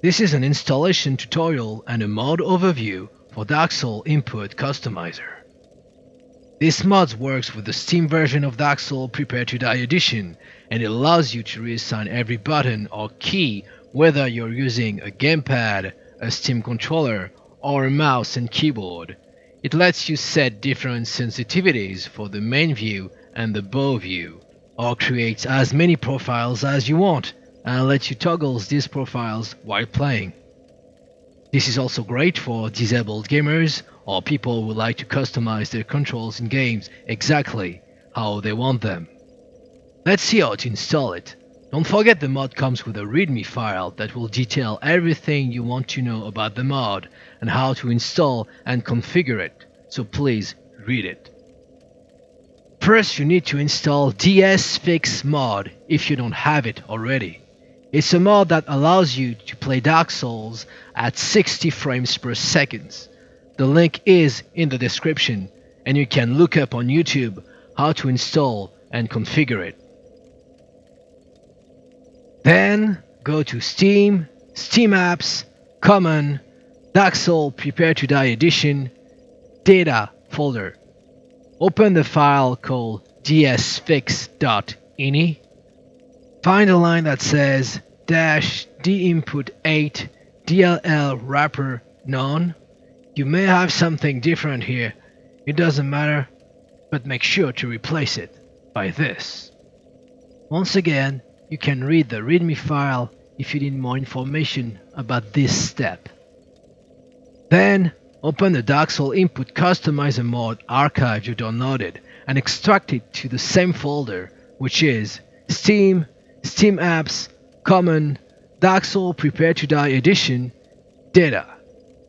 This is an installation tutorial and a mod overview for DarkSouls Input Customizer. This mod works with the Steam version of DarkSouls Prepare to Die edition, and it allows you to reassign every button or key whether you're using a gamepad, a Steam controller, or a mouse and keyboard. It lets you set different sensitivities for the main view and the bow view, or create as many profiles as you want, and lets you toggle these profiles while playing. This is also great for disabled gamers or people who like to customize their controls in games exactly how they want them. Let's see how to install it. Don't forget the mod comes with a README file that will detail everything you want to know about the mod and how to install and configure it, so please read it. First, you need to install DSFIX mod if you don't have it already. It's a mod that allows you to play Dark Souls at 60 frames per second. The link is in the description, and you can look up on YouTube how to install and configure it. Then go to Steam, Steam Apps, Common, Dark Souls Prepare to Die Edition, Data folder. Open the file called dsfix.ini. Find a line that says -dinput8 DLL wrapper none. You may have something different here, it doesn't matter, but make sure to replace it by this. Once again, you can read the README file if you need more information about this step. Then, open the Dark Souls Input Customizer mod archive you downloaded and extract it to the same folder, which is Steam, Steam Apps, Common, Dark Souls Prepare to Die Edition, Data.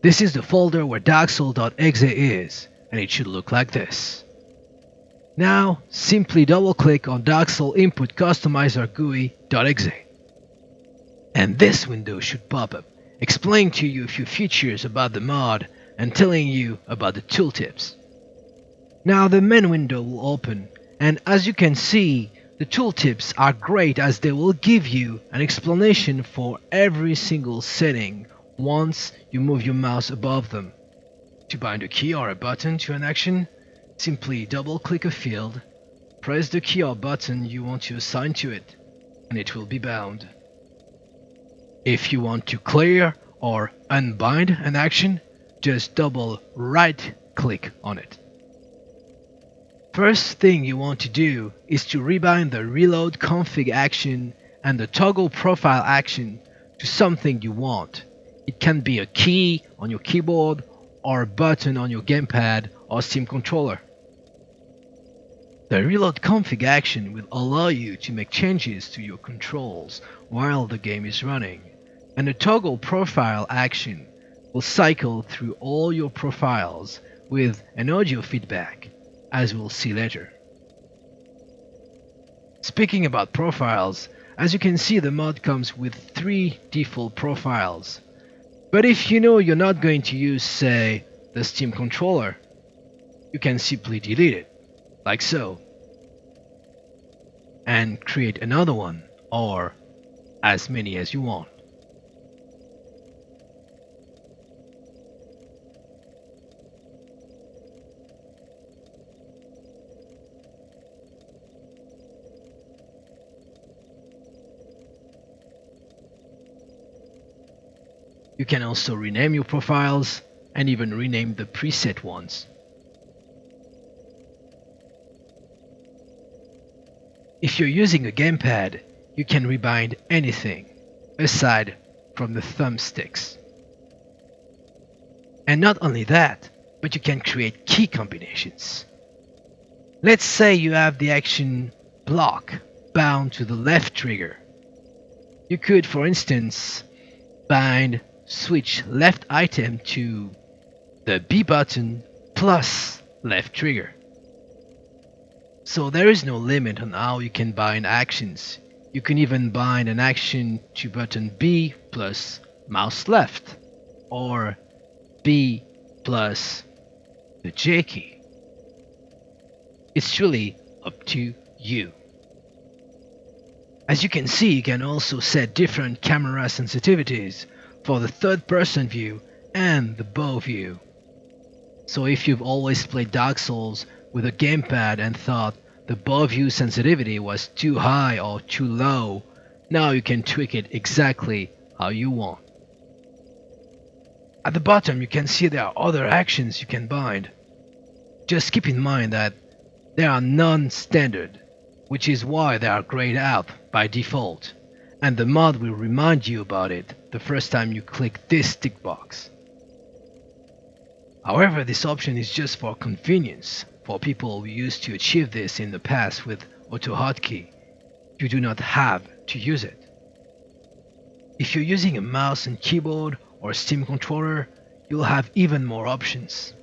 This is the folder where DarkSouls.exe is, and it should look like this. Now, simply double-click on Dark Souls Input Customizer GUI.exe. And this window should pop up, explaining to you a few features about the mod and telling you about the tooltips. Now the main window will open, and as you can see, the tooltips are great as they will give you an explanation for every single setting once you move your mouse above them. To bind a key or a button to an action, simply double-click a field, press the key or button you want to assign to it, and it will be bound. If you want to clear or unbind an action, just double right-click on it. First thing you want to do is to rebind the reload config action and the toggle profile action to something you want. It can be a key on your keyboard or a button on your gamepad or Steam controller. The reload config action will allow you to make changes to your controls while the game is running, and the toggle profile action will cycle through all your profiles with an audio feedback, as we'll see later. Speaking about profiles, as you can see, the mod comes with 3 default profiles. But if you know you're not going to use, say, the Steam controller, you can simply delete it, like so, and create another one, or as many as you want. You can also rename your profiles and even rename the preset ones. If you're using a gamepad, you can rebind anything aside from the thumbsticks. And not only that, but you can create key combinations. Let's say you have the action block bound to the left trigger. You could, for instance, bind switch left item to the B button plus left trigger. So there is no limit on how you can bind actions. You can even bind an action to button B plus mouse left, or B plus the J key. It's really up to you. As you can see, you can also set different camera sensitivities for the third-person view and the bow view. So if you've always played Dark Souls with a gamepad and thought the bow view sensitivity was too high or too low, now you can tweak it exactly how you want. At the bottom you can see there are other actions you can bind. Just keep in mind that they are non-standard, which is why they are grayed out by default, and the mod will remind you about it the first time you click this tick box. However, this option is just for convenience for people who used to achieve this in the past with auto hotkey. You do not have to use it. If you're using a mouse and keyboard or Steam controller, you'll have even more options.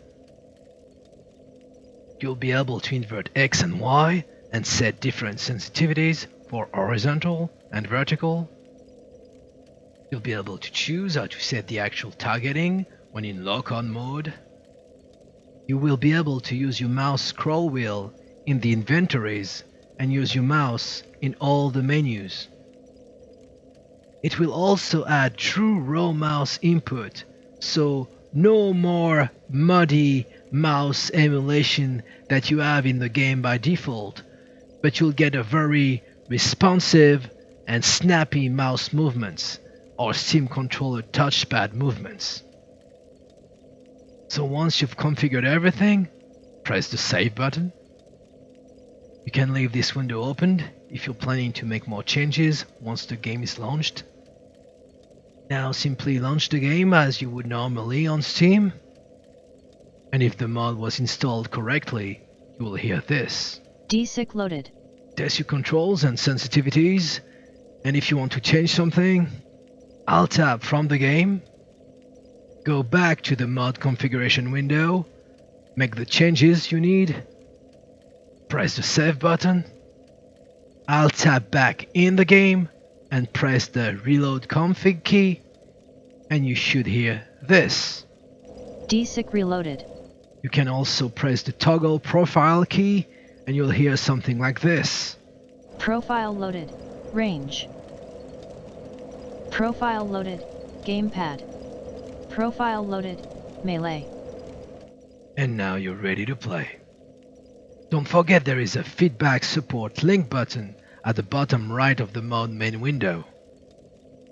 You'll be able to invert X and Y and set different sensitivities for horizontal and vertical. You'll be able to choose how to set the actual targeting when in lock-on mode. You will be able to use your mouse scroll wheel in the inventories and use your mouse in all the menus. It will also add true raw mouse input, so no more muddy mouse emulation that you have in the game by default, but you'll get a very responsive and snappy mouse movements or Steam controller touchpad movements. So once you've configured everything, press the save button. You can leave this window opened if you're planning to make more changes once the game is launched. Now simply launch the game as you would normally on Steam. And if the mod was installed correctly, you will hear this. DSIC loaded. Test your controls and sensitivities, and if you want to change something, Alt-Tab from the game, go back to the mod configuration window, make the changes you need, press the save button, Alt-Tab back in the game, and press the reload config key, and you should hear this. DSIC reloaded. You can also press the toggle profile key, and you'll hear something like this. Profile loaded. Range. Profile loaded. Gamepad. Profile loaded. Melee. And now you're ready to play. Don't forget there is a feedback support link button at the bottom right of the mod main window.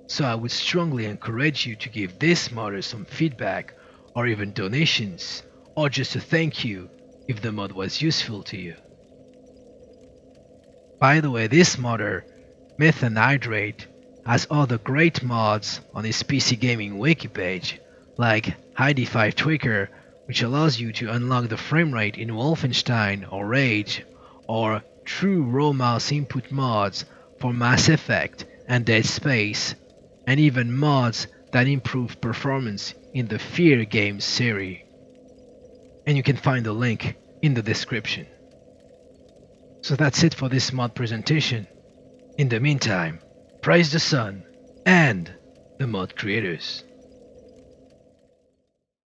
So I would strongly encourage you to give this modder some feedback or even donations, or just a thank you if the mod was useful to you. By the way, this modder, Myth and Hydrate, has other great mods on his PC gaming wiki page, like ID5 Tweaker, which allows you to unlock the frame rate in Wolfenstein or Rage, or true raw mouse input mods for Mass Effect and Dead Space, and even mods that improve performance in the Fear games series. And you can find the link in the description. So that's it for this mod presentation. In the meantime, praise the sun and the mod creators.